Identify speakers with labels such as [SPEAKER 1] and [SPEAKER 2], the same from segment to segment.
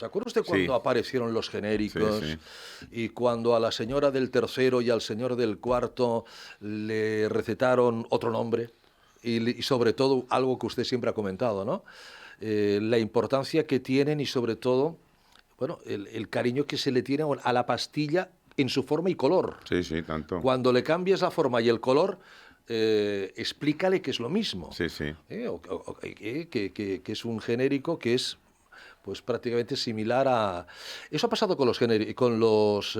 [SPEAKER 1] ¿Se acuerda usted
[SPEAKER 2] Sí,
[SPEAKER 1] cuando aparecieron los
[SPEAKER 2] sí,
[SPEAKER 1] genéricos
[SPEAKER 2] sí.
[SPEAKER 1] y cuando a la señora del tercero y al señor del cuarto le recetaron otro nombre? Y sobre todo algo que usted siempre ha comentado, ¿no? La importancia que tienen y sobre todo, bueno, el cariño que se le tiene a la pastilla en su forma y color.
[SPEAKER 2] Sí, sí, tanto.
[SPEAKER 1] Cuando le cambias la forma y el color, explícale que es lo mismo.
[SPEAKER 2] Sí, sí.
[SPEAKER 1] Que es un genérico que es pues prácticamente similar a... Eso ha pasado con con los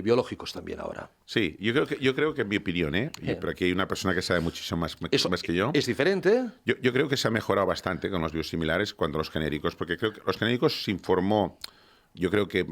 [SPEAKER 1] biológicos también ahora.
[SPEAKER 2] Sí, yo creo que en mi opinión, pero aquí hay una persona que sabe muchísimo
[SPEAKER 1] Eso
[SPEAKER 2] más que yo.
[SPEAKER 1] es diferente.
[SPEAKER 2] Yo creo que se ha mejorado bastante con los biosimilares cuando los genéricos, porque creo que los genéricos se informó, yo creo que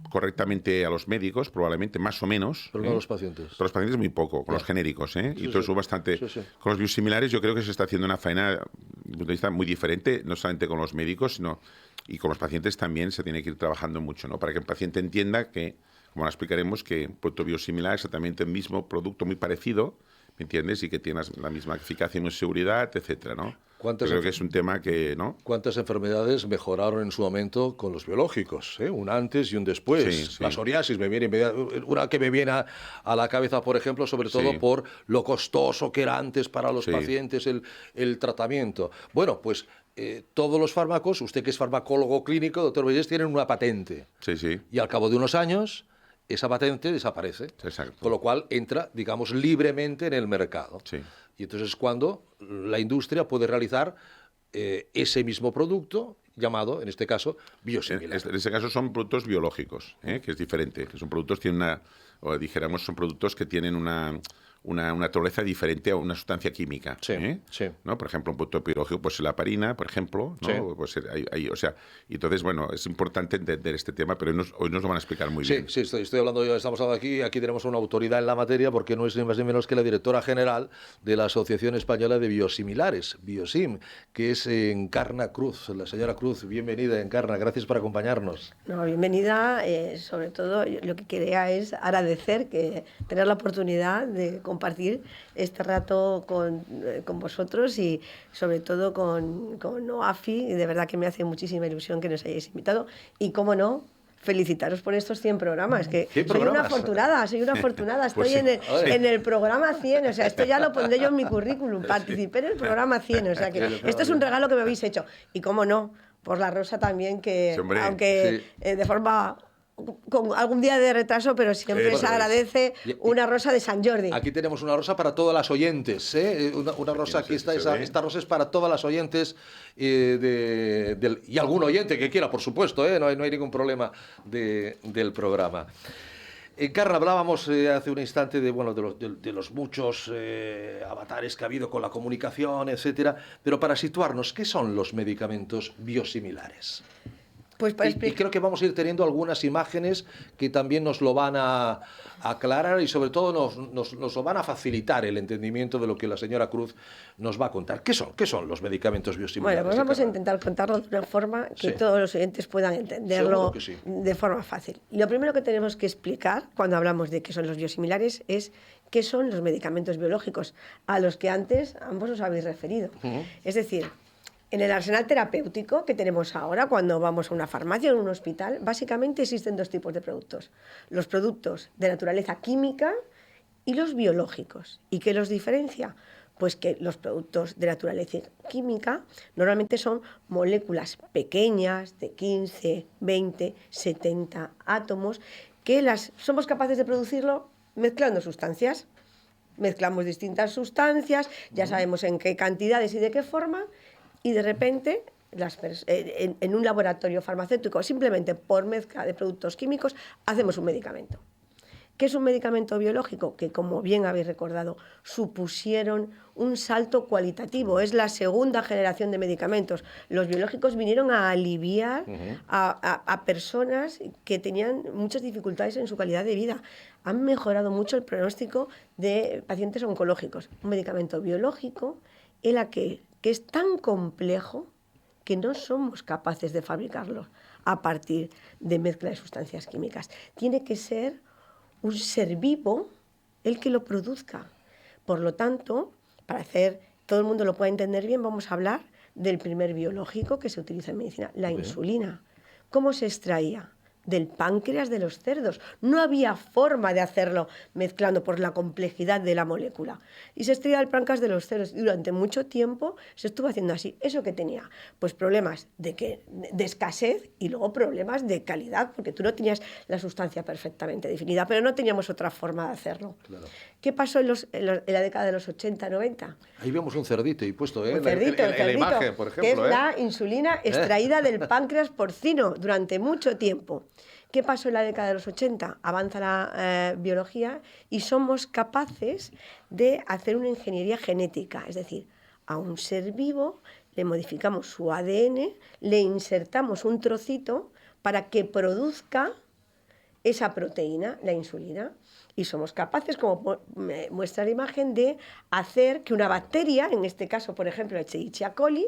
[SPEAKER 2] correctamente a los médicos, probablemente más o menos.
[SPEAKER 1] Pero no a los pacientes.
[SPEAKER 2] Pero los pacientes muy poco, con
[SPEAKER 1] Ya.
[SPEAKER 2] los genéricos, y
[SPEAKER 1] Sí,
[SPEAKER 2] entonces
[SPEAKER 1] sí.
[SPEAKER 2] hubo bastante.
[SPEAKER 1] Sí, sí.
[SPEAKER 2] Con los biosimilares yo creo que se está haciendo una faena, desde mi punto de vista, muy diferente, no solamente con los médicos, sino y con los pacientes también se tiene que ir trabajando mucho, ¿no? Para que el paciente entienda que, como ahora explicaremos, que un producto biosimilar es exactamente el mismo producto muy parecido, ¿me entiendes? Y que tiene la misma eficacia y seguridad, etcétera, ¿no? Yo creo que es un tema que, ¿no?
[SPEAKER 1] ¿Cuántas enfermedades mejoraron en su momento con los biológicos? Un antes y un después.
[SPEAKER 2] Sí, sí.
[SPEAKER 1] La psoriasis me viene una que me viene a la cabeza, por ejemplo, sobre todo
[SPEAKER 2] Sí.
[SPEAKER 1] por lo costoso que era antes para los
[SPEAKER 2] Sí.
[SPEAKER 1] pacientes el tratamiento. Bueno, pues todos los fármacos, usted que es farmacólogo clínico, doctor Vallés, tienen una patente.
[SPEAKER 2] Sí, sí.
[SPEAKER 1] Y al cabo de unos años, esa patente desaparece.
[SPEAKER 2] Exacto.
[SPEAKER 1] Con lo cual entra, digamos, libremente en el mercado.
[SPEAKER 2] Sí.
[SPEAKER 1] Y entonces es cuando la industria puede realizar ese mismo producto llamado, en este caso, biosimilar.
[SPEAKER 2] En este caso son productos biológicos, que es diferente. Que son productos, tienen o dijéramos, son productos que tienen una naturaleza diferente a una sustancia química.
[SPEAKER 1] Sí, sí.
[SPEAKER 2] ¿No? Por ejemplo, un producto biológico, pues la heparina, por ejemplo, ¿no?
[SPEAKER 1] Sí.
[SPEAKER 2] Pues o sea, y entonces, bueno, es importante entender este tema, pero hoy nos lo van a explicar muy bien.
[SPEAKER 1] Sí, estoy hablando yo, estamos hablando aquí tenemos una autoridad en la materia porque no es ni más ni menos que la directora general de la Asociación Española de Biosimilares, Biosim, que es Encarna Cruz. La señora Cruz, bienvenida, Encarna, gracias por acompañarnos.
[SPEAKER 3] No, bienvenida, sobre todo lo que quería es agradecer tener la oportunidad de compartir este rato con vosotros y sobre todo con OAFI, y de verdad que me hace muchísima ilusión que nos hayáis invitado y cómo no, felicitaros por estos 100 programas, que soy una afortunada,
[SPEAKER 1] Pues
[SPEAKER 3] estoy
[SPEAKER 1] sí.
[SPEAKER 3] en el programa 100, o sea, esto ya lo pondré yo en mi currículum, participé en el programa 100, o sea que esto es un regalo que me habéis hecho y cómo no, por la rosa también, que
[SPEAKER 2] Sí, hombre.
[SPEAKER 3] aunque de forma con algún día de retraso, pero siempre se agradece una rosa de San Jordi.
[SPEAKER 1] Aquí tenemos una rosa para todas las oyentes, ¿eh? Una rosa, aquí está, esta rosa es para todas las oyentes y algún oyente que quiera, por supuesto, ¿eh? No hay ningún problema del programa. Encarna, hablábamos hace un instante de los muchos avatares que ha habido con la comunicación, etcétera, pero para situarnos, ¿qué son los medicamentos biosimilares?
[SPEAKER 3] Pues para
[SPEAKER 1] Y creo que vamos a ir teniendo algunas imágenes que también nos lo van a aclarar y sobre todo nos lo van a facilitar el entendimiento de lo que la señora Cruz nos va a contar. ¿Qué son los medicamentos biosimilares?
[SPEAKER 3] Bueno, pues vamos a intentar contarlo de una forma que
[SPEAKER 1] Sí.
[SPEAKER 3] todos los oyentes puedan entenderlo
[SPEAKER 1] Que sí.
[SPEAKER 3] de forma fácil. Y lo primero que tenemos que explicar cuando hablamos de qué son los biosimilares es qué son los medicamentos biológicos, a los que antes ambos os habéis referido. Es decir, en el arsenal terapéutico que tenemos ahora, cuando vamos a una farmacia o a un hospital, básicamente existen dos tipos de productos. Los productos de naturaleza química y los biológicos. ¿Y qué los diferencia? Pues que los productos de naturaleza química normalmente son moléculas pequeñas de 15, 20, 70 átomos que somos capaces de producirlo mezclando sustancias. Mezclamos distintas sustancias, ya sabemos en qué cantidades y de qué forma, y de repente en un laboratorio farmacéutico, simplemente por mezcla de productos químicos, hacemos un medicamento. ¿Qué es un medicamento biológico? Que, como bien habéis recordado, supusieron un salto cualitativo. Es la segunda generación de medicamentos. Los biológicos vinieron a aliviar a personas que tenían muchas dificultades en su calidad de vida. Han mejorado mucho el pronóstico de pacientes oncológicos. Un medicamento biológico que es tan complejo que no somos capaces de fabricarlo a partir de mezcla de sustancias químicas. Tiene que ser un ser vivo el que lo produzca. Por lo tanto, para todo el mundo lo pueda entender bien, vamos a hablar del primer biológico que se utiliza en medicina, la insulina. ¿Cómo se extraía? Del páncreas de los cerdos. No había forma de hacerlo mezclando por la complejidad de la molécula. Y se extraía del páncreas de los cerdos. Y durante mucho tiempo se estuvo haciendo así. ¿Eso qué tenía? Pues problemas de escasez y luego problemas de calidad, porque tú no tenías la sustancia perfectamente definida, pero no teníamos otra forma de hacerlo.
[SPEAKER 1] Claro.
[SPEAKER 3] ¿Qué pasó en la década de los 80, 90?
[SPEAKER 1] Ahí vemos un cerdito y puesto,
[SPEAKER 3] Un cerdito,
[SPEAKER 1] en la imagen, por ejemplo.
[SPEAKER 3] Que es la insulina extraída del páncreas porcino durante mucho tiempo. ¿Qué pasó en la década de los 80? Avanza la biología y somos capaces de hacer una ingeniería genética, es decir, a un ser vivo le modificamos su ADN, le insertamos un trocito para que produzca esa proteína, la insulina, y somos capaces, como muestra la imagen, de hacer que una bacteria, en este caso, por ejemplo, Escherichia coli,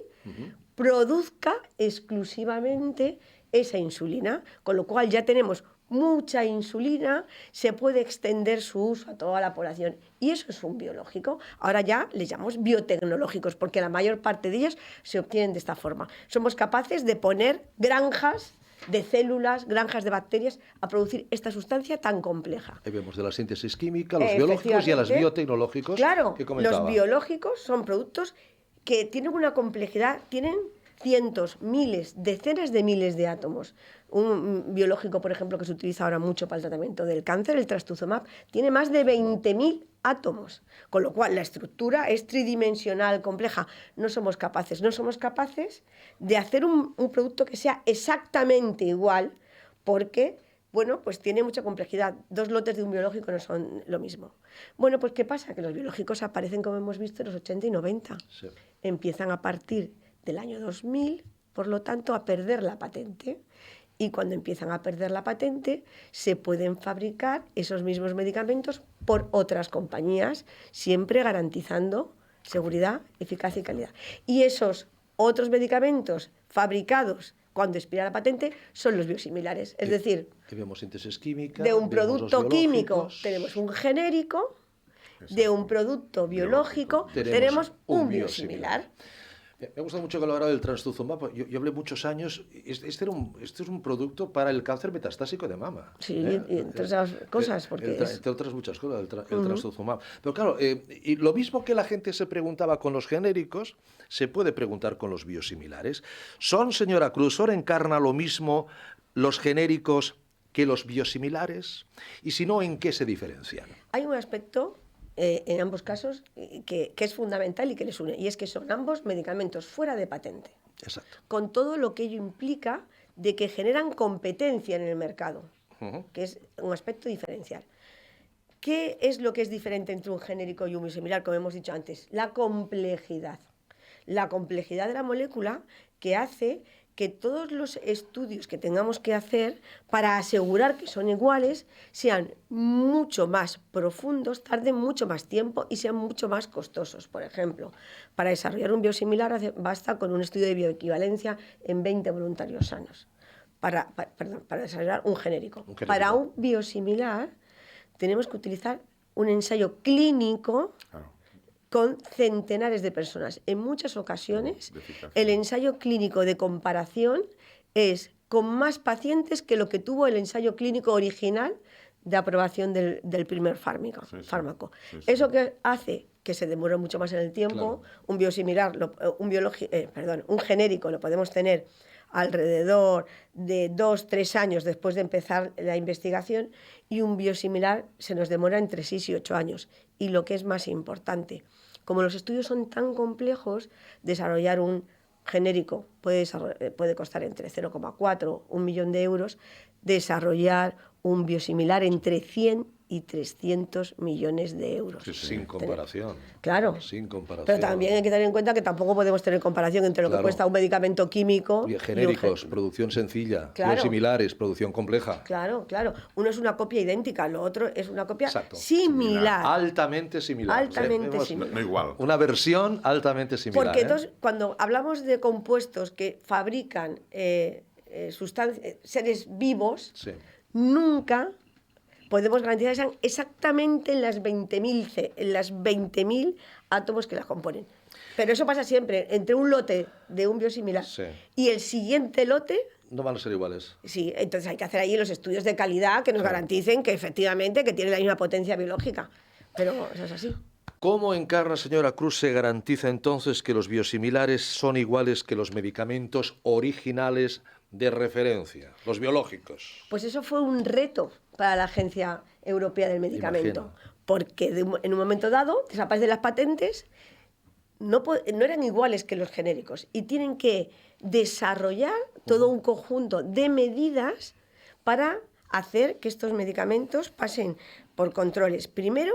[SPEAKER 3] produzca exclusivamente esa insulina, con lo cual ya tenemos mucha insulina, se puede extender su uso a toda la población, y eso es un biológico. Ahora ya les llamamos biotecnológicos, porque la mayor parte de ellos se obtienen de esta forma. Somos capaces de poner granjas de células, granjas de bacterias, a producir esta sustancia tan compleja.
[SPEAKER 1] Ahí vemos de la síntesis química, los biológicos y a los biotecnológicos.
[SPEAKER 3] Claro,
[SPEAKER 1] que comentaba.
[SPEAKER 3] los biológicos son productos que tienen una complejidad, tienen cientos, miles, decenas de miles de átomos. Un biológico, por ejemplo, que se utiliza ahora mucho para el tratamiento del cáncer, el trastuzumab, tiene más de 20.000 átomos, con lo cual la estructura es tridimensional, compleja. No somos capaces de hacer un producto que sea exactamente igual, porque, bueno, pues tiene mucha complejidad. 2 lotes de un biológico no son lo mismo. Bueno, pues ¿qué pasa? Que los biológicos aparecen, como hemos visto, en los 80 y 90.
[SPEAKER 1] Sí.
[SPEAKER 3] Empiezan a partir del año 2000, por lo tanto, a perder la patente. Y cuando empiezan a perder la patente, se pueden fabricar esos mismos medicamentos por otras compañías, siempre garantizando seguridad, eficacia y calidad. Y esos otros medicamentos fabricados cuando expira la patente son los biosimilares. Es decir,
[SPEAKER 1] vemos síntesis química,
[SPEAKER 3] de un producto químico
[SPEAKER 1] biológicos.
[SPEAKER 3] tenemos un genérico, de un producto biológico tenemos un biosimilar.
[SPEAKER 1] Me ha gustado mucho que lo hablado del trastuzumab. Yo hablé muchos años. Este es un producto para el cáncer metastásico de mama.
[SPEAKER 3] Sí, y entre otras cosas. Porque
[SPEAKER 1] entre otras muchas cosas, el trastuzumab. Pero claro, y lo mismo que la gente se preguntaba con los genéricos, se puede preguntar con los biosimilares. ¿Son, señora Cruz, encarna lo mismo los genéricos que los biosimilares? Y si no, ¿en qué se diferencian?
[SPEAKER 3] Hay un aspecto en ambos casos que es fundamental y que les une, y es que son ambos medicamentos fuera de patente.
[SPEAKER 1] Exacto.
[SPEAKER 3] Con todo lo que ello implica de que generan competencia en el mercado, que es un aspecto diferencial. ¿Qué es lo que es diferente entre un genérico y un biosimilar, como hemos dicho antes? La complejidad. La complejidad de la molécula, que hace que todos los estudios que tengamos que hacer para asegurar que son iguales sean mucho más profundos, tarden mucho más tiempo y sean mucho más costosos. Por ejemplo, para desarrollar un biosimilar basta con un estudio de bioequivalencia en 20 voluntarios sanos. Para desarrollar un genérico. Para un biosimilar tenemos que utilizar un ensayo clínico con centenares de personas. En muchas ocasiones, el ensayo clínico de comparación es con más pacientes que lo que tuvo el ensayo clínico original de aprobación del primer fármaco. Eso que hace que se demore mucho más en el tiempo. Claro. Un biosimilar, un genérico lo podemos tener alrededor de 2-3 años después de empezar la investigación, y un biosimilar se nos demora entre 6 y 8 años. Y lo que es más importante, como los estudios son tan complejos, desarrollar un genérico puede costar entre 0,4 1 millón de euros, desarrollar un biosimilar entre 100 y 300 millones de euros.
[SPEAKER 1] Sin comparación.
[SPEAKER 3] Claro.
[SPEAKER 1] Sin comparación.
[SPEAKER 3] Pero también hay que tener en cuenta que tampoco podemos tener comparación entre lo que cuesta un medicamento químico
[SPEAKER 1] y genéricos, producción sencilla, biosimilares, producción compleja.
[SPEAKER 3] Claro. Uno es una copia idéntica, lo otro es una copia similar.
[SPEAKER 1] Altamente similar.
[SPEAKER 3] Similar.
[SPEAKER 2] No igual.
[SPEAKER 1] Una versión altamente similar.
[SPEAKER 3] Porque entonces, cuando hablamos de compuestos que fabrican seres vivos, nunca podemos garantizar que sean exactamente en las 20.000 átomos que las componen. Pero eso pasa siempre entre un lote de un biosimilar y el siguiente lote
[SPEAKER 1] No van a ser iguales.
[SPEAKER 3] Sí, entonces hay que hacer ahí los estudios de calidad que nos garanticen que efectivamente que tiene la misma potencia biológica. Pero eso es así.
[SPEAKER 1] ¿Cómo encarna, señora Cruz, se garantiza entonces que los biosimilares son iguales que los medicamentos originales de referencia, los biológicos?
[SPEAKER 3] Pues eso fue un reto para la Agencia Europea del Medicamento,
[SPEAKER 1] Imagino.
[SPEAKER 3] porque en un momento dado desaparecen las patentes, no eran iguales que los genéricos y tienen que desarrollar todo un conjunto de medidas para hacer que estos medicamentos pasen por controles, primero,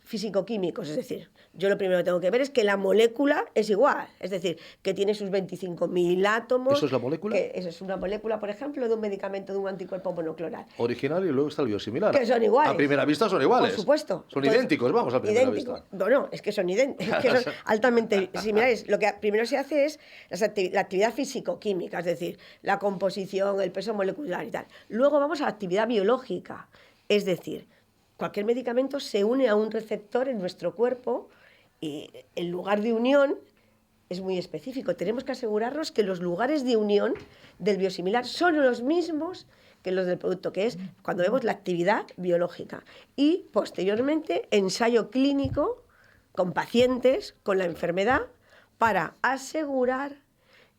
[SPEAKER 3] físico-químicos, es decir, yo lo primero que tengo que ver es que la molécula es igual, es decir, que tiene sus 25.000 átomos.
[SPEAKER 1] ¿Eso es la molécula?
[SPEAKER 3] Eso es una molécula, por ejemplo, de un medicamento, de un anticuerpo monoclonal.
[SPEAKER 1] Original y luego está el biosimilar.
[SPEAKER 3] Que son iguales.
[SPEAKER 1] A primera vista son iguales.
[SPEAKER 3] Por supuesto.
[SPEAKER 1] Son idénticos, vamos, a primera vista.
[SPEAKER 3] No, es que son idénticos, es que son altamente similares. Lo que primero se hace es la actividad físico-química, es decir, la composición, el peso molecular y tal. Luego vamos a la actividad biológica, es decir, cualquier medicamento se une a un receptor en nuestro cuerpo y el lugar de unión es muy específico. Tenemos que asegurarnos que los lugares de unión del biosimilar son los mismos que los del producto, que es cuando vemos la actividad biológica. Y posteriormente ensayo clínico con pacientes con la enfermedad para asegurar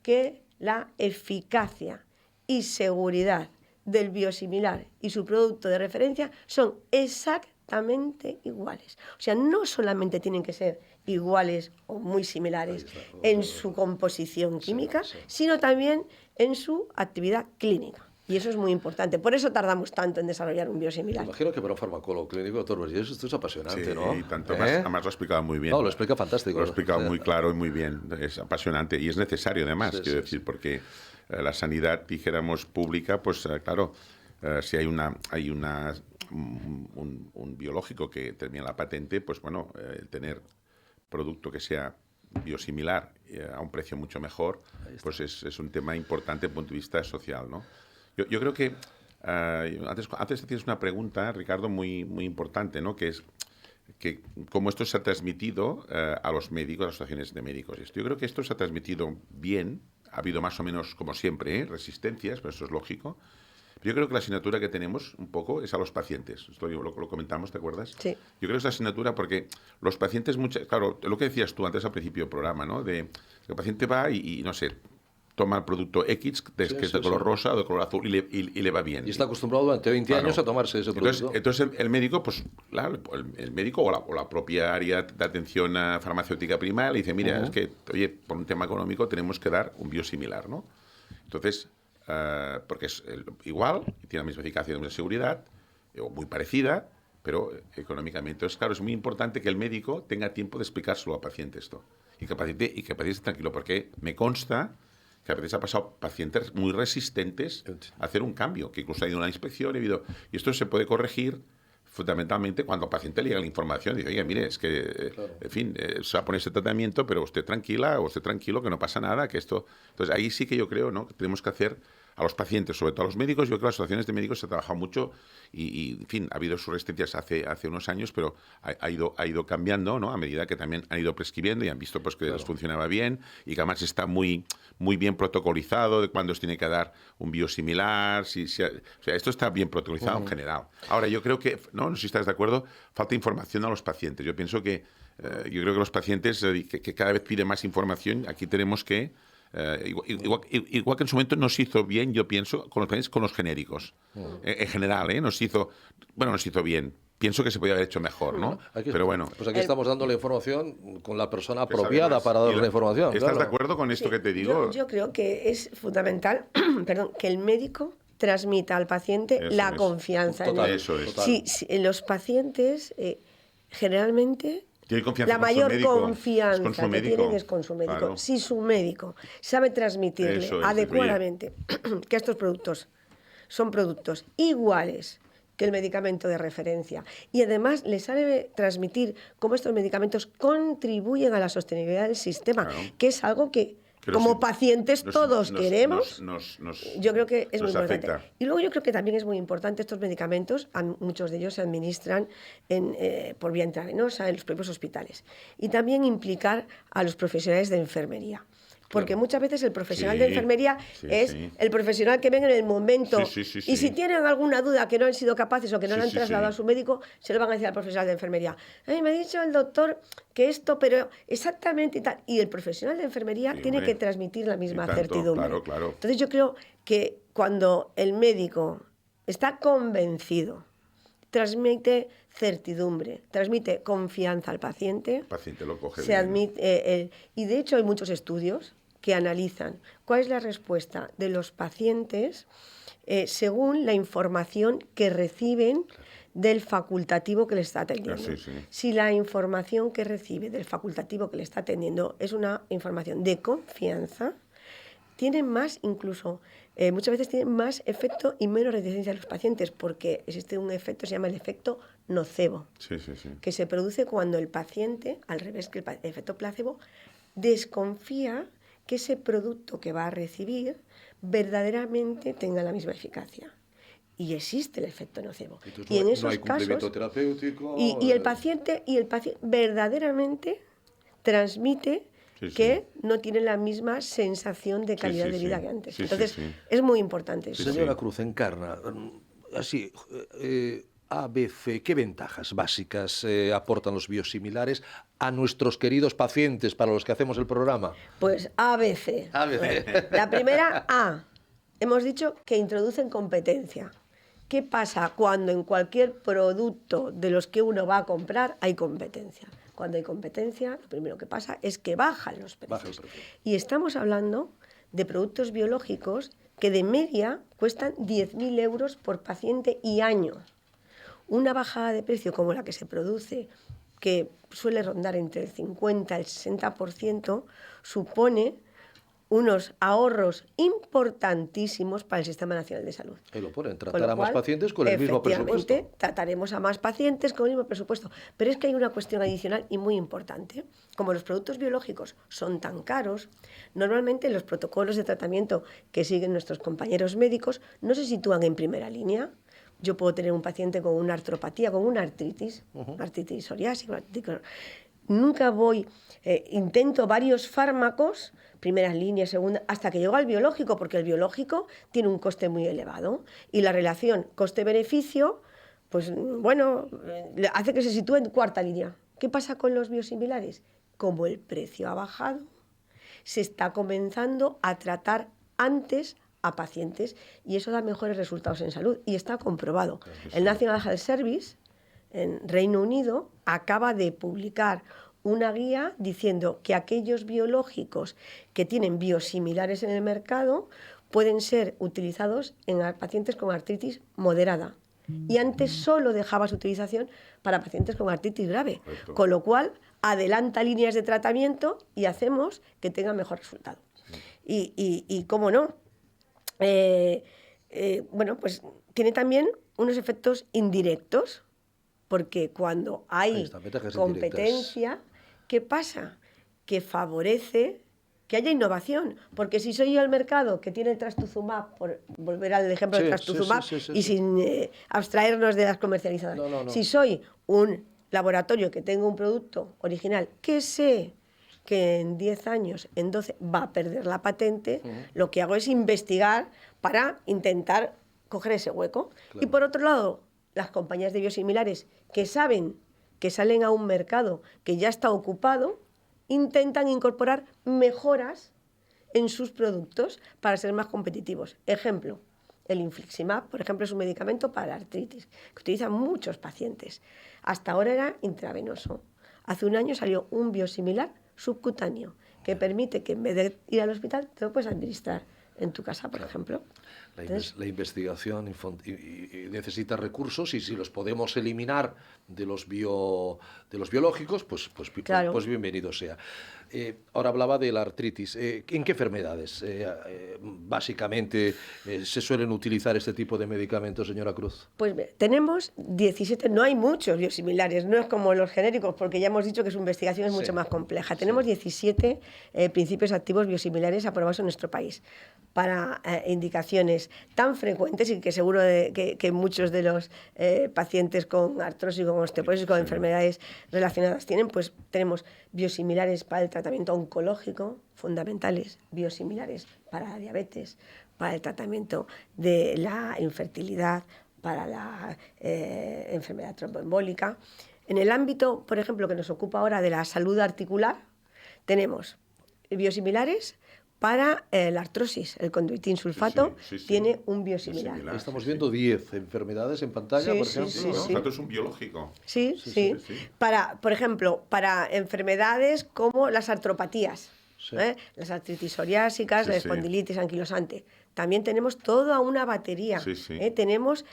[SPEAKER 3] que la eficacia y seguridad del biosimilar y su producto de referencia son exactamente iguales. O sea, no solamente tienen que ser iguales o muy similares en su composición química, sino también en su actividad clínica. Y eso es muy importante. Por eso tardamos tanto en desarrollar un biosimilar.
[SPEAKER 1] Me imagino que para un farmacólogo clínico, doctor Vergés, esto es apasionante,
[SPEAKER 2] Sí,
[SPEAKER 1] ¿no?
[SPEAKER 2] y tanto más, además lo ha explicado muy bien.
[SPEAKER 1] No, lo explica fantástico.
[SPEAKER 2] Lo ha explicado muy claro y muy bien. Es apasionante y es necesario además, quiero decir, porque la sanidad, dijéramos, pública, pues claro, si hay un biológico que termina la patente, pues bueno, el tener producto que sea biosimilar a un precio mucho mejor, pues es un tema importante desde el punto de vista social, ¿no? Yo creo que antes hacías una pregunta, Ricardo, muy importante, ¿no? Que es que cómo esto se ha transmitido a los médicos, a las asociaciones de médicos. Yo creo que esto se ha transmitido bien. Ha habido más o menos, como siempre, resistencias, pero eso es lógico. Yo creo que la asignatura que tenemos un poco es a los pacientes. Esto lo comentamos, ¿te acuerdas?
[SPEAKER 3] Sí.
[SPEAKER 2] Yo creo que es la asignatura porque los pacientes, claro, lo que decías tú antes al principio del programa, ¿no? De que el paciente va y no sé, toma el producto X, que es de color rosa o de color azul, y le va bien.
[SPEAKER 1] Y está acostumbrado durante 20 años a tomarse ese producto.
[SPEAKER 2] Entonces el médico, pues claro, el médico o la propia área de atención farmacéutica primaria le dice, mira, es que, oye, por un tema económico tenemos que dar un biosimilar, ¿no? Entonces, porque es igual, tiene la misma eficacia y la misma seguridad, o muy parecida, pero económicamente. Entonces, claro, es muy importante que el médico tenga tiempo de explicárselo al paciente esto. Y que el paciente esté tranquilo, porque me consta que a veces ha pasado pacientes muy resistentes a hacer un cambio, que incluso ha ido a una inspección y esto se puede corregir fundamentalmente cuando al paciente le llega la información y dice, oye, mire, es que, en fin, se va a poner ese tratamiento, pero usted tranquila o usted tranquilo, que no pasa nada, que esto... Entonces, ahí sí que yo creo, ¿no?, que tenemos que hacer a los pacientes, sobre todo a los médicos. Yo creo que las asociaciones de médicos se ha trabajado mucho y en fin, ha habido sus resistencias hace unos años, pero ha ido cambiando, ¿no?, a medida que también han ido prescribiendo y han visto pues que les funcionaba bien y que además está muy bien protocolizado de cuándo os tiene que dar un biosimilar. O sea, esto está bien protocolizado en general. Ahora, yo creo que, no sé si estás de acuerdo, falta información a los pacientes. Yo pienso que, yo creo que los pacientes que cada vez piden más información, aquí tenemos que igual que en su momento nos hizo bien, yo pienso, con los genéricos. En general, nos hizo bien. Pienso que se podía haber hecho mejor, ¿no? Pero bueno.
[SPEAKER 1] Pues aquí estamos dando la información con la persona apropiada para dar la información.
[SPEAKER 2] ¿Estás de acuerdo con esto que te digo?
[SPEAKER 3] Yo creo que es fundamental que el médico transmita al paciente la confianza en él.
[SPEAKER 2] Eso es.
[SPEAKER 3] Sí, los pacientes generalmente... La mayor confianza que tienen es con su médico. Claro. Si su médico sabe transmitirle adecuadamente que estos productos son productos iguales que el medicamento de referencia y además le sabe transmitir cómo estos medicamentos contribuyen a la sostenibilidad del sistema, que es algo que como pacientes todos queremos, yo creo que es muy importante. Afecta. Y luego yo creo que también es muy importante estos medicamentos, muchos de ellos se administran por vía intravenosa en los propios hospitales. Y también implicar a los profesionales de enfermería, Porque muchas veces el profesional de
[SPEAKER 2] Sí,
[SPEAKER 3] enfermería es el profesional que ven en el momento.
[SPEAKER 2] Sí, sí,
[SPEAKER 3] Y si tienen alguna duda que no han sido capaces o que no le han
[SPEAKER 2] Sí,
[SPEAKER 3] trasladado a su médico, se lo van a decir al profesional de enfermería. Me ha dicho el doctor que esto, pero exactamente y tal. Y el profesional de enfermería
[SPEAKER 2] Sí,
[SPEAKER 3] tiene
[SPEAKER 2] hombre.
[SPEAKER 3] que transmitir la misma
[SPEAKER 2] Y tanto,
[SPEAKER 3] certidumbre.
[SPEAKER 2] claro.
[SPEAKER 3] Entonces yo creo que cuando el médico está convencido, transmite certidumbre, transmite confianza al paciente.
[SPEAKER 2] El paciente lo coge
[SPEAKER 3] Se
[SPEAKER 2] bien.
[SPEAKER 3] admite, y de hecho hay muchos estudios que analizan cuál es la respuesta de los pacientes según la información que reciben del facultativo que le está atendiendo.
[SPEAKER 2] Sí.
[SPEAKER 3] Si la información que recibe del facultativo que le está atendiendo es una información de confianza, tienen más incluso, muchas veces tienen más efecto y menos resistencia a los pacientes, porque existe un efecto, se llama el efecto nocebo,
[SPEAKER 2] Sí.
[SPEAKER 3] que se produce cuando el paciente, al revés que el efecto placebo, desconfía que ese producto que va a recibir verdaderamente tenga la misma eficacia. Y existe el efecto nocebo.
[SPEAKER 1] Entonces,
[SPEAKER 3] y en esos
[SPEAKER 1] no hay cumplimiento
[SPEAKER 3] casos,
[SPEAKER 1] terapéutico.
[SPEAKER 3] y el paciente verdaderamente transmite que no tiene la misma sensación de calidad de vida que antes. Entonces, es muy importante eso.
[SPEAKER 1] Señora Cruz, encarna, así, A, B, C, ¿qué ventajas básicas aportan los biosimilares a nuestros queridos pacientes para los que hacemos el programa?
[SPEAKER 3] Pues ABC. La primera, A. Hemos dicho que introducen competencia. ¿Qué pasa cuando en cualquier producto de los que uno va a comprar hay competencia? Cuando hay competencia, lo primero que pasa es que bajan los precios. Y estamos hablando de productos biológicos que de media cuestan 10.000 euros por paciente y año. Una bajada de precio como la que se produce, que suele rondar entre el 50 y el 60%, supone unos ahorros importantísimos para el Sistema Nacional de Salud.
[SPEAKER 1] Y lo ponen, tratar a más pacientes con el mismo presupuesto.
[SPEAKER 3] Trataremos a más pacientes con el mismo presupuesto. Pero es que hay una cuestión adicional y muy importante. Como los productos biológicos son tan caros, normalmente los protocolos de tratamiento que siguen nuestros compañeros médicos no se sitúan en primera línea. Yo puedo tener un paciente con una artropatía, con una artritis, artritis psoriásica, nunca intento varios fármacos, primeras líneas, segunda, hasta que llego al biológico, porque el biológico tiene un coste muy elevado y la relación coste-beneficio, pues bueno, hace que se sitúe en cuarta línea. ¿Qué pasa con los biosimilares? Como el precio ha bajado, se está comenzando a tratar antes a pacientes y eso da mejores resultados en salud y está comprobado. El National Health Service en Reino Unido acaba de publicar una guía diciendo que aquellos biológicos que tienen biosimilares en el mercado pueden ser utilizados en pacientes con artritis moderada. Y antes solo dejaba su utilización para pacientes con artritis grave, con lo cual adelanta líneas de tratamiento y hacemos que tengan mejor resultado. Y cómo no, bueno, pues tiene también unos efectos indirectos, porque cuando hay competencia, ¿qué pasa? Que favorece que haya innovación, porque si soy yo el mercado que tiene el trastuzumab, por volver al ejemplo del trastuzumab, y sin abstraernos de las comercializadoras, si soy un laboratorio que tengo un producto original que sé que en 10 años, en 12, va a perder la patente, lo que hago es investigar para intentar coger ese hueco. Claro. Y por otro lado, las compañías de biosimilares que saben que salen a un mercado que ya está ocupado, intentan incorporar mejoras en sus productos para ser más competitivos. Ejemplo, el infliximab, por ejemplo, es un medicamento para la artritis que utilizan muchos pacientes. Hasta ahora era intravenoso. Hace un año salió un biosimilar subcutáneo que permite que en vez de ir al hospital te lo puedes administrar en tu casa, por ejemplo.
[SPEAKER 1] La investigación necesita recursos y si los podemos eliminar de los biológicos, pues bienvenido sea. Ahora hablaba de la artritis. ¿En qué enfermedades básicamente se suelen utilizar este tipo de medicamentos, señora Cruz?
[SPEAKER 3] Pues tenemos 17, no hay muchos biosimilares, no es como los genéricos, porque ya hemos dicho que su investigación es mucho más compleja. Tenemos 17 principios activos biosimilares aprobados en nuestro país. para indicaciones tan frecuentes y que seguro que muchos de los pacientes con artrosis, con osteoporosis, con enfermedades relacionadas tienen, pues tenemos biosimilares para el tratamiento oncológico, fundamentales, biosimilares para la diabetes, para el tratamiento de la infertilidad, para la enfermedad tromboembólica. En el ámbito, por ejemplo, que nos ocupa ahora de la salud articular, tenemos biosimilares para la artrosis. El condroitin sulfato tiene un biosimilar.
[SPEAKER 1] Estamos viendo 10 enfermedades en pantalla, por ejemplo.
[SPEAKER 2] El sulfato es un biológico.
[SPEAKER 3] Sí. Para, por ejemplo, para enfermedades como las artropatías, las artritis psoriásicas, la espondilitis anquilosante. También tenemos toda una batería. Tenemos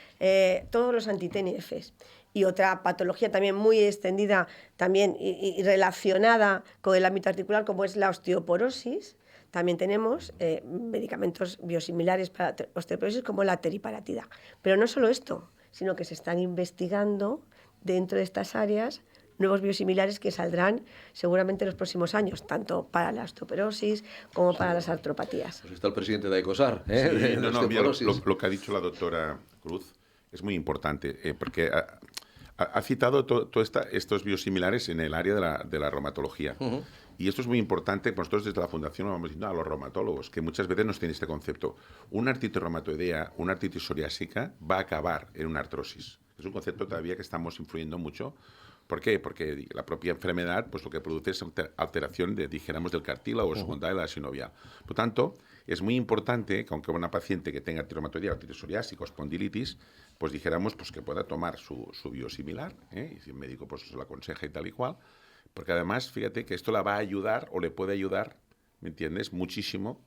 [SPEAKER 3] todos los anti-TNFs. Y otra patología también muy extendida también y relacionada con el ámbito articular, como es la osteoporosis. También tenemos medicamentos biosimilares para osteoporosis como la teriparatida. Pero no solo esto, sino que se están investigando dentro de estas áreas nuevos biosimilares que saldrán seguramente en los próximos años, tanto para la osteoporosis como para las artropatías.
[SPEAKER 1] Pues está el presidente de AECOSAR.
[SPEAKER 2] Lo que ha dicho la doctora Cruz es muy importante, porque ha citado todos estos biosimilares en el área de la reumatología. Y esto es muy importante, pues nosotros desde la Fundación lo vamos diciendo a los reumatólogos, que muchas veces nos tienen este concepto. Una artritis reumatoidea, una artritis psoriásica va a acabar en una artrosis. Es un concepto todavía que estamos influyendo mucho. ¿Por qué? Porque la propia enfermedad pues lo que produce es alteración dijéramos, del cartílago secundario de la sinovial. Por tanto, es muy importante que aunque una paciente que tenga artritis reumatoidea, artritis psoriásica o espondilitis, pues dijéramos pues, que pueda tomar su biosimilar, y si el médico pues, se lo aconseja y tal y cual, porque además, fíjate que esto la va a ayudar o le puede ayudar, ¿me entiendes?, muchísimo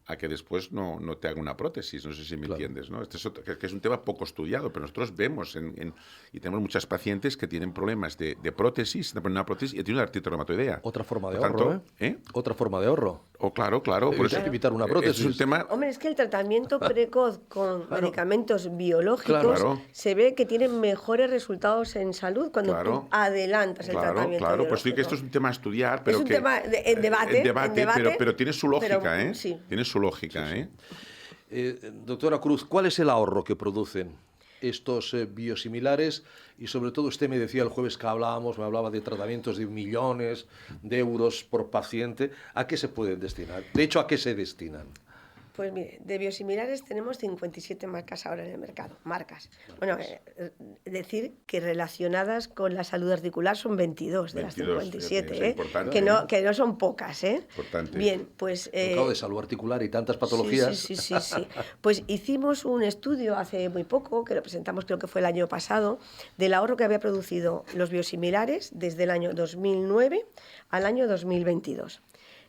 [SPEAKER 2] a que después no te haga una prótesis, no sé si me entiendes, ¿no? Este es un tema poco estudiado, pero nosotros vemos y tenemos muchas pacientes que tienen problemas de prótesis, de poner una prótesis y tienen una artritis reumatoidea.
[SPEAKER 1] Otra forma de ahorro, Otra forma de ahorro.
[SPEAKER 2] Claro. Por eso
[SPEAKER 1] evitar una prótesis.
[SPEAKER 2] Es un tema...
[SPEAKER 3] Hombre, es que el tratamiento precoz con medicamentos biológicos se ve que tiene mejores resultados en salud cuando tú adelantas el tratamiento biológico.
[SPEAKER 2] Pues sí que esto es un tema a estudiar, pero
[SPEAKER 3] es un tema en debate,
[SPEAKER 2] pero tiene su lógica,
[SPEAKER 3] Sí.
[SPEAKER 2] Tiene su lógica,
[SPEAKER 1] Doctora Cruz, ¿cuál es el ahorro que producen estos biosimilares? Y sobre todo usted me decía el jueves que me hablaba de tratamientos de millones de euros por paciente. ¿A qué se pueden destinar? De hecho, ¿a qué se destinan?
[SPEAKER 3] Pues mire, de biosimilares tenemos 57 marcas ahora en el mercado. Bueno, decir que relacionadas con la salud articular son 22 de las 57, que no son pocas,
[SPEAKER 2] Importante.
[SPEAKER 3] Bien, pues...
[SPEAKER 1] mercado de salud articular y tantas patologías.
[SPEAKER 3] Sí. Pues hicimos un estudio hace muy poco, que lo presentamos creo que fue el año pasado, del ahorro que había producido los biosimilares desde el año 2009 al año 2022.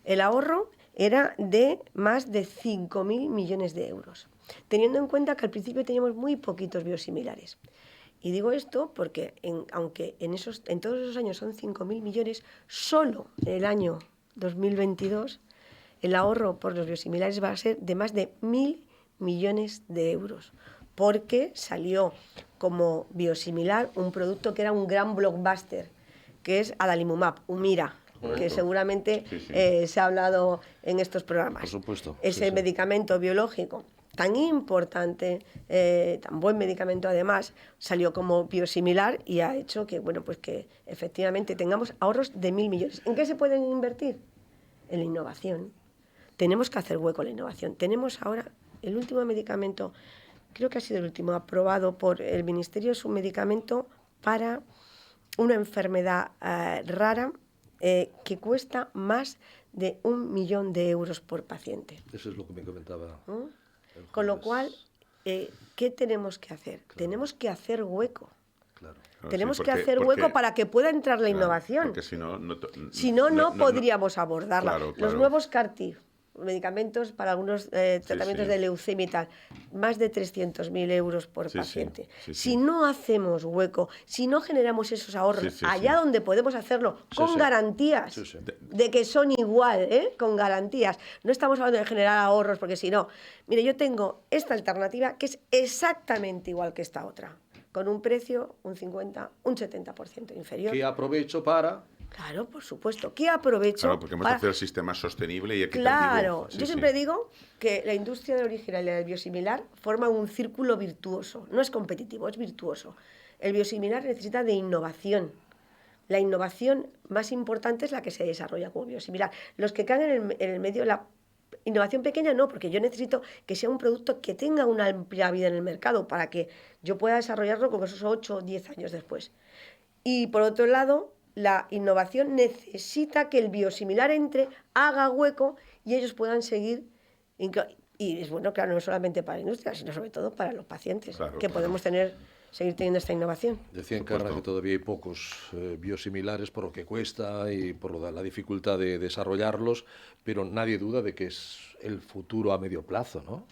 [SPEAKER 3] El ahorro era de más de 5.000 millones de euros, teniendo en cuenta que al principio teníamos muy poquitos biosimilares. Y digo esto porque, aunque en todos esos años son 5.000 millones, solo en el año 2022 el ahorro por los biosimilares va a ser de más de 1.000 millones de euros, porque salió como biosimilar un producto que era un gran blockbuster, que es adalimumab, Humira, que seguramente se ha hablado en estos programas.
[SPEAKER 1] Por supuesto.
[SPEAKER 3] Ese medicamento biológico tan importante, tan buen medicamento además, salió como biosimilar y ha hecho que, pues que efectivamente tengamos ahorros de 1.000 millones. ¿En qué se pueden invertir? En la innovación. Tenemos que hacer hueco en la innovación. Tenemos ahora el último medicamento, creo que ha sido el último aprobado por el Ministerio, es un medicamento para una enfermedad rara, que cuesta más de 1 millón de euros por paciente.
[SPEAKER 1] Eso es lo que me comentaba.
[SPEAKER 3] Con lo cual, ¿qué tenemos que hacer? Tenemos que hacer hueco. Tenemos que hacer hueco para que pueda entrar la innovación.
[SPEAKER 2] Porque
[SPEAKER 3] si no, no podríamos abordarla. Los nuevos CAR-T, medicamentos para algunos tratamientos de leucemia y tal, más de 300.000 euros por paciente. Si no hacemos hueco, si no generamos esos ahorros allá donde podemos hacerlo, con garantías de que son igual, con garantías. No estamos hablando de generar ahorros, porque si no, mire, yo tengo esta alternativa que es exactamente igual que esta otra, con un precio un 50, un 70% inferior.
[SPEAKER 1] Que aprovecho para
[SPEAKER 3] Claro, por supuesto. ¿Qué aprovecho?
[SPEAKER 2] Claro, porque hemos de hacer el sistema sostenible y equitativo.
[SPEAKER 3] Claro,
[SPEAKER 2] Sí,
[SPEAKER 3] yo siempre digo que la industria del original y del biosimilar forman un círculo virtuoso. No es competitivo, es virtuoso. El biosimilar necesita de innovación. La innovación más importante es la que se desarrolla como biosimilar. Los que caen en el medio, la innovación pequeña no, porque yo necesito que sea un producto que tenga una amplia vida en el mercado para que yo pueda desarrollarlo con esos 8 o 10 años después. Y por otro lado, la innovación necesita que el biosimilar entre, haga hueco y ellos puedan seguir. Y es bueno, claro, no solamente para la industria, sino sobre todo para los pacientes,
[SPEAKER 2] Claro,
[SPEAKER 3] que podemos seguir teniendo esta innovación.
[SPEAKER 1] Decía Encarna que todavía hay pocos biosimilares por lo que cuesta y por la dificultad de desarrollarlos, pero nadie duda de que es el futuro a medio plazo, ¿no?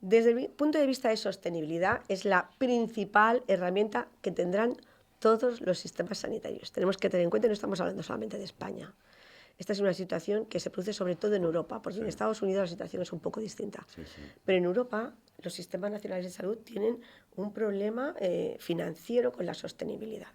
[SPEAKER 3] Desde el punto de vista de sostenibilidad, es la principal herramienta que tendrán todos los sistemas sanitarios. Tenemos que tener en cuenta, no estamos hablando solamente de España. Esta es una situación que se produce sobre todo en Europa, porque en Estados Unidos la situación es un poco distinta. Pero en Europa los sistemas nacionales de salud tienen un problema financiero con la sostenibilidad.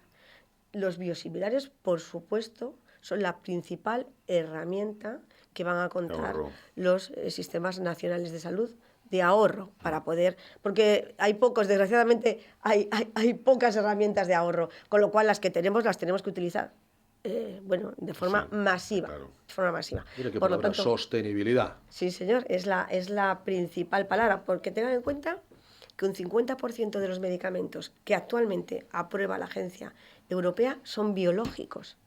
[SPEAKER 3] Los biosimilares, por supuesto, son la principal herramienta que van a contar los sistemas nacionales de salud de ahorro para poder, porque hay pocos, desgraciadamente hay pocas herramientas de ahorro, con lo cual las que tenemos las tenemos que utilizar de forma masiva.
[SPEAKER 2] Claro.
[SPEAKER 3] De forma masiva.
[SPEAKER 1] Mira qué
[SPEAKER 3] Por lo
[SPEAKER 1] palabra,
[SPEAKER 3] tanto,
[SPEAKER 1] sostenibilidad.
[SPEAKER 3] sí, señor, es la principal palabra, porque tengan en cuenta que un 50% de los medicamentos que actualmente aprueba la Agencia Europea son biológicos.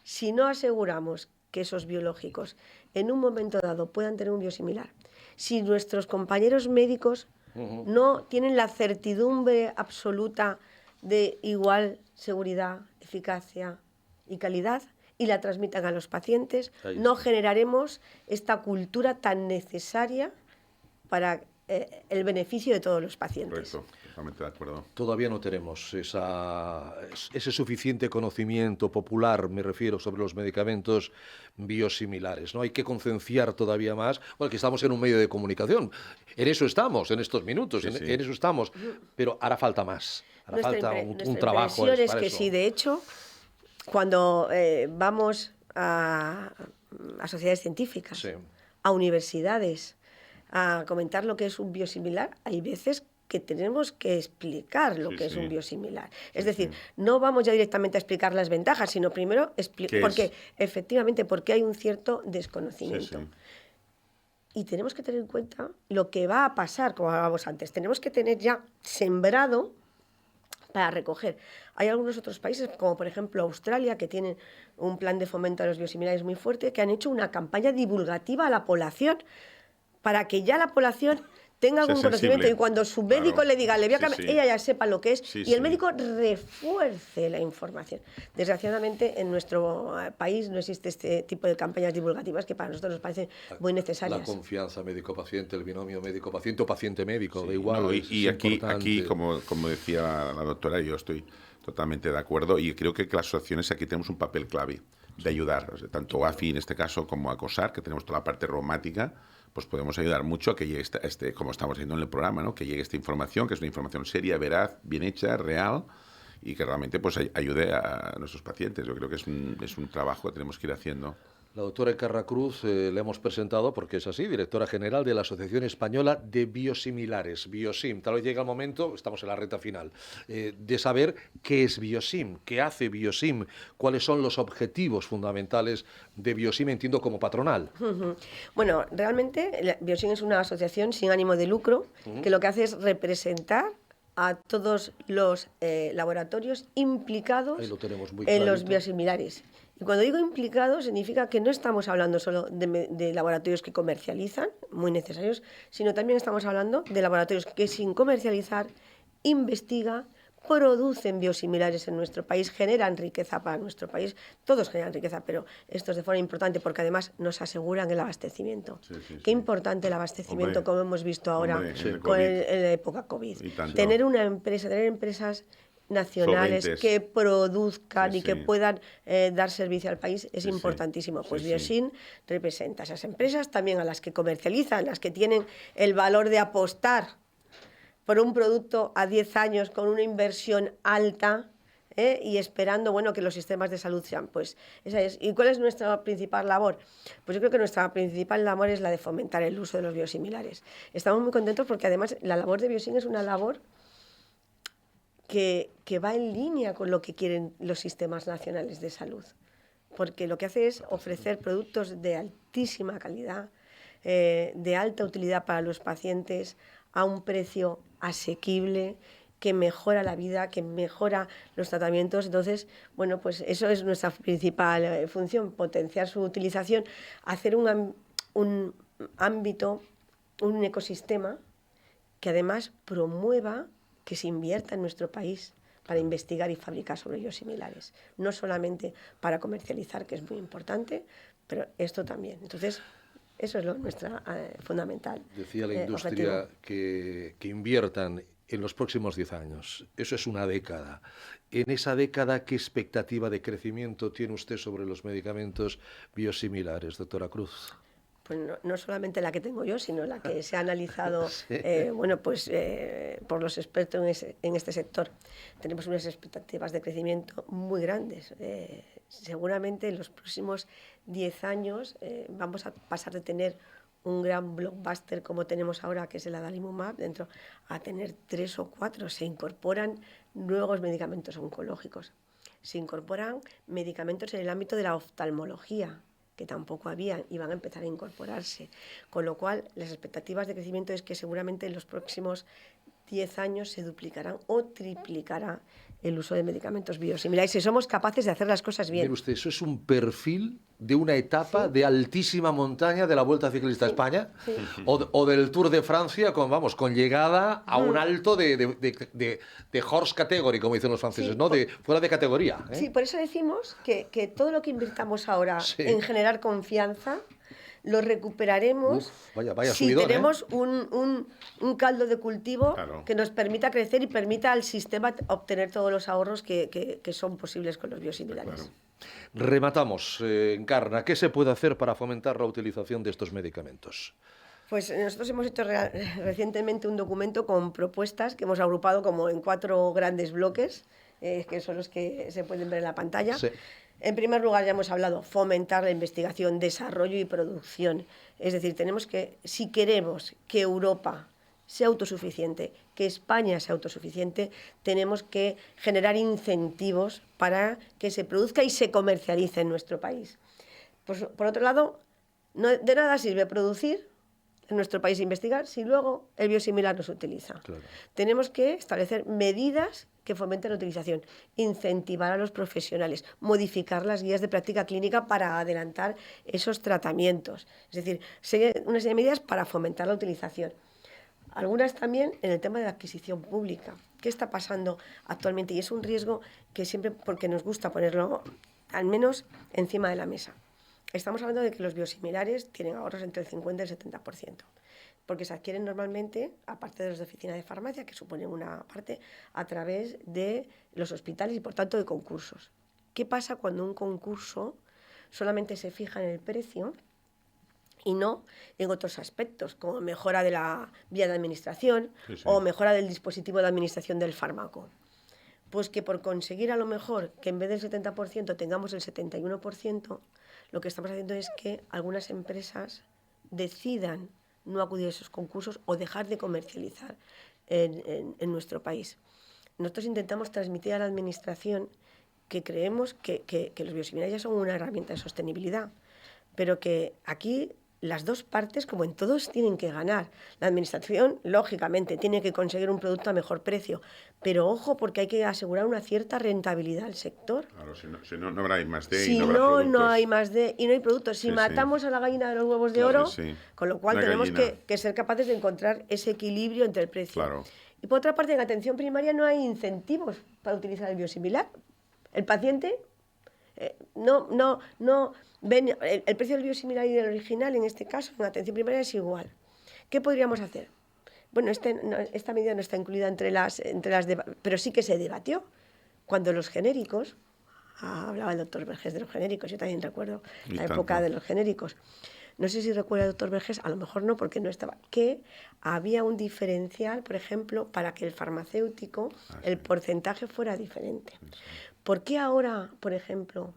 [SPEAKER 3] Si no aseguramos que esos biológicos en un momento dado puedan tener un biosimilar, si nuestros compañeros médicos no tienen la certidumbre absoluta de igual seguridad, eficacia y calidad y la transmitan a los pacientes, no generaremos esta cultura tan necesaria para el beneficio de todos los pacientes.
[SPEAKER 2] Correcto, totalmente de acuerdo.
[SPEAKER 1] Todavía no tenemos ese suficiente conocimiento popular, me refiero, sobre los medicamentos biosimilares, ¿no? Hay que concienciar todavía más. Bueno, que estamos en un medio de comunicación. En eso estamos, en estos minutos, en eso estamos. Pero hará falta más. Hará falta un trabajo.
[SPEAKER 3] Nuestra impresión es que sí, de hecho, cuando vamos a sociedades científicas, a universidades, a comentar lo que es un biosimilar, hay veces que tenemos que explicar lo que es un biosimilar. Es decir, no vamos ya directamente a explicar las ventajas, sino primero porque efectivamente porque hay un cierto desconocimiento. Y tenemos que tener en cuenta lo que va a pasar, como hablábamos antes. Tenemos que tener ya sembrado para recoger. Hay algunos otros países, como por ejemplo Australia, que tienen un plan de fomento a los biosimilares muy fuerte, que han hecho una campaña divulgativa a la población para que ya la población tenga algún conocimiento y cuando su médico le diga, le voy a cambiar, ella ya sepa lo que es y el médico refuerce la información. Desgraciadamente en nuestro país no existe este tipo de campañas divulgativas que para nosotros nos parecen muy necesarias.
[SPEAKER 1] La confianza médico-paciente, el binomio médico-paciente o paciente-médico, da igual.
[SPEAKER 2] No, y aquí como decía la doctora, yo estoy totalmente de acuerdo y creo que las asociaciones aquí tenemos un papel clave de ayudar, o sea, tanto AFI en este caso como ACOSAR, que tenemos toda la parte reumática, pues podemos ayudar mucho a que llegue como estamos haciendo en el programa, ¿no? Que llegue esta información, que es una información seria, veraz, bien hecha, real, y que realmente pues ayude a nuestros pacientes. Yo creo que es un trabajo que tenemos que ir haciendo.
[SPEAKER 1] La doctora Encarna Cruz le hemos presentado, porque es así, directora general de la Asociación Española de Biosimilares, Biosim. Tal vez llega el momento, estamos en la recta final, de saber qué es Biosim, qué hace Biosim, cuáles son los objetivos fundamentales de Biosim, entiendo, como patronal.
[SPEAKER 3] Bueno, realmente Biosim es una asociación sin ánimo de lucro que lo que hace es representar a todos los laboratorios implicados en los biosimilares. Y cuando digo implicados, significa que no estamos hablando solo de laboratorios que comercializan, muy necesarios, sino también estamos hablando de laboratorios que sin comercializar investigan, producen biosimilares en nuestro país, generan riqueza para nuestro país. Todos generan riqueza, pero esto es de forma importante porque además nos aseguran el abastecimiento. Qué importante el abastecimiento, como hemos visto ahora en la época COVID. Tener empresas nacionales solventes, que produzcan y que puedan dar servicio al país es importantísimo. Pues Biosim representa a esas empresas, también a las que comercializan, las que tienen el valor de apostar por un producto a 10 años con una inversión alta y esperando, bueno, que los sistemas de salud sean, pues esa es. ¿Y cuál es nuestra principal labor? Pues yo creo que nuestra principal labor es la de fomentar el uso de los biosimilares. Estamos muy contentos porque además la labor de Biosim es una labor que va en línea con lo que quieren los sistemas nacionales de salud, porque lo que hace es ofrecer productos de altísima calidad, de alta utilidad para los pacientes, a un precio asequible, que mejora la vida, que mejora los tratamientos. Entonces, bueno, pues eso es nuestra principal función, potenciar su utilización, hacer un ámbito, un ecosistema que además promueva que se invierta en nuestro país para investigar y fabricar sobre biosimilares, no solamente para comercializar, que es muy importante, pero esto también. Entonces, eso es lo nuestra fundamental.
[SPEAKER 1] Decía la industria que inviertan en los próximos 10 años. Eso es una década. En esa década, ¿qué expectativa de crecimiento tiene usted sobre los medicamentos biosimilares, doctora Cruz?
[SPEAKER 3] Pues no solamente la que tengo yo, sino la que se ha analizado bueno, pues, por los expertos en este sector. Tenemos unas expectativas de crecimiento muy grandes. Seguramente en los próximos 10 años vamos a pasar de tener un gran blockbuster como tenemos ahora, que es el adalimumab, dentro, a tener 3 o 4. Se incorporan nuevos medicamentos oncológicos. Se incorporan medicamentos en el ámbito de la oftalmología, que tampoco habían, y van a empezar a incorporarse. Con lo cual, las expectativas de crecimiento es que seguramente en los próximos 10 años se duplicarán o triplicará el uso de medicamentos biosimilares si somos capaces de hacer las cosas bien.
[SPEAKER 1] Mire usted, eso es un perfil de una etapa de altísima montaña de la Vuelta Ciclista a España o del Tour de Francia con llegada a un alto de horse category, como dicen los franceses, ¿no? Fuera de categoría.
[SPEAKER 3] Sí, por eso decimos que todo lo que invirtamos ahora en generar confianza lo recuperaremos
[SPEAKER 1] vaya
[SPEAKER 3] si
[SPEAKER 1] subidón,
[SPEAKER 3] tenemos un caldo de cultivo que nos permita crecer y permita al sistema obtener todos los ahorros que son posibles con los biosimilares.
[SPEAKER 2] Claro.
[SPEAKER 1] Rematamos, Encarna, ¿qué se puede hacer para fomentar la utilización de estos medicamentos?
[SPEAKER 3] Pues nosotros hemos hecho recientemente un documento con propuestas que hemos agrupado como en 4 grandes bloques, que son los que se pueden ver en la pantalla.
[SPEAKER 1] Sí.
[SPEAKER 3] En primer lugar, ya hemos hablado, fomentar la investigación, desarrollo y producción. Es decir, tenemos que, si queremos que Europa sea autosuficiente, que España sea autosuficiente, tenemos que generar incentivos para que se produzca y se comercialice en nuestro país. Pues, por otro lado, de nada sirve producir en nuestro país e investigar si luego el biosimilar no se utiliza.
[SPEAKER 1] Claro.
[SPEAKER 3] Tenemos que establecer medidas que fomenten la utilización, incentivar a los profesionales, modificar las guías de práctica clínica para adelantar esos tratamientos. Es decir, una serie de medidas para fomentar la utilización. Algunas también en el tema de la adquisición pública. ¿Qué está pasando actualmente? Y es un riesgo que siempre, porque nos gusta ponerlo al menos encima de la mesa. Estamos hablando de que los biosimilares tienen ahorros entre el 50 y el 70%. Porque se adquieren normalmente, aparte de los de oficina de farmacia, que suponen una parte, a través de los hospitales y, por tanto, de concursos. ¿Qué pasa cuando un concurso solamente se fija en el precio y no en otros aspectos, como mejora de la vía de administración o mejora del dispositivo de administración del fármaco? Pues que por conseguir a lo mejor que en vez del 70% tengamos el 71%, lo que estamos haciendo es que algunas empresas decidan no acudir a esos concursos o dejar de comercializar en nuestro país. Nosotros intentamos transmitir a la administración que creemos que los biosimilares ya son una herramienta de sostenibilidad, pero que aquí las dos partes, como en todos, tienen que ganar. La administración, lógicamente, tiene que conseguir un producto a mejor precio, pero ojo, porque hay que asegurar una cierta rentabilidad al sector.
[SPEAKER 2] Claro, si no habrá I+D
[SPEAKER 3] si
[SPEAKER 2] y no habrá productos.
[SPEAKER 3] No hay I+D y no hay productos. Si matamos a la gallina de los huevos de oro, con lo cual tenemos que ser capaces de encontrar ese equilibrio entre el precio.
[SPEAKER 2] Claro.
[SPEAKER 3] Y por otra parte, en atención primaria no hay incentivos para utilizar el biosimilar. El paciente no ven el precio del biosimilar y del original, en este caso, en atención primaria es igual. ¿Qué podríamos hacer? Bueno, esta medida no está incluida pero sí que se debatió cuando los genéricos, hablaba el doctor Vergés de los genéricos, yo también recuerdo la época de los genéricos, no sé si recuerda el doctor Vergés, a lo mejor no, porque no estaba, que había un diferencial, por ejemplo, para que el farmacéutico, el porcentaje fuera diferente. ¿Por qué ahora, por ejemplo,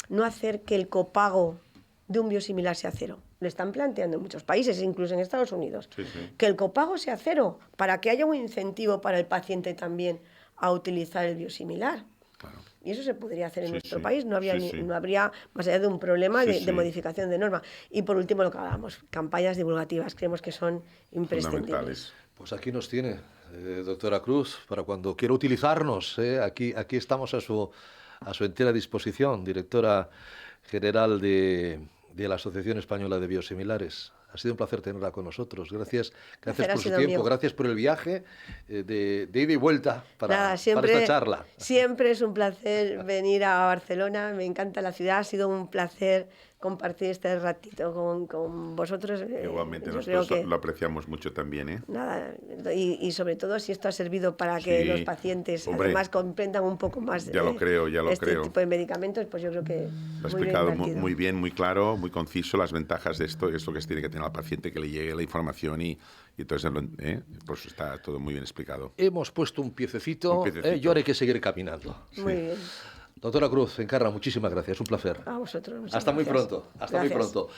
[SPEAKER 3] no hacer que el copago de un biosimilar sea cero? Lo están planteando en muchos países, incluso en Estados Unidos. Que el copago sea cero, para que haya un incentivo para el paciente también a utilizar el biosimilar. Claro. Y eso se podría hacer en nuestro país, no habría, más allá de un problema de modificación de norma. Y por último, lo que hablábamos, campañas divulgativas, creemos que son imprescindibles.
[SPEAKER 1] Pues aquí nos tiene, doctora Cruz, para cuando quiera utilizarnos, aquí estamos a su entera disposición, directora general de la Asociación Española de Biosimilares. Ha sido un placer tenerla con nosotros. Gracias por su tiempo, gracias por el viaje de ida y vuelta para esta charla.
[SPEAKER 3] Siempre es un placer venir a Barcelona, me encanta la ciudad, ha sido un placer compartir este ratito con vosotros.
[SPEAKER 2] Igualmente, nosotros lo apreciamos mucho también.
[SPEAKER 3] Nada, y sobre todo si esto ha servido para que los pacientes además comprendan un poco más este tipo de medicamentos, pues yo creo que
[SPEAKER 2] lo ha explicado muy bien, muy claro, muy conciso las ventajas de esto, es lo que tiene que tener al paciente, que le llegue la información y entonces pues está todo muy bien explicado.
[SPEAKER 1] Hemos puesto un piececito. Y ahora hay que seguir caminando.
[SPEAKER 3] Muy bien.
[SPEAKER 1] Doctora Cruz, Encarna, muchísimas gracias, un placer.
[SPEAKER 3] A vosotros.
[SPEAKER 1] Hasta muy pronto.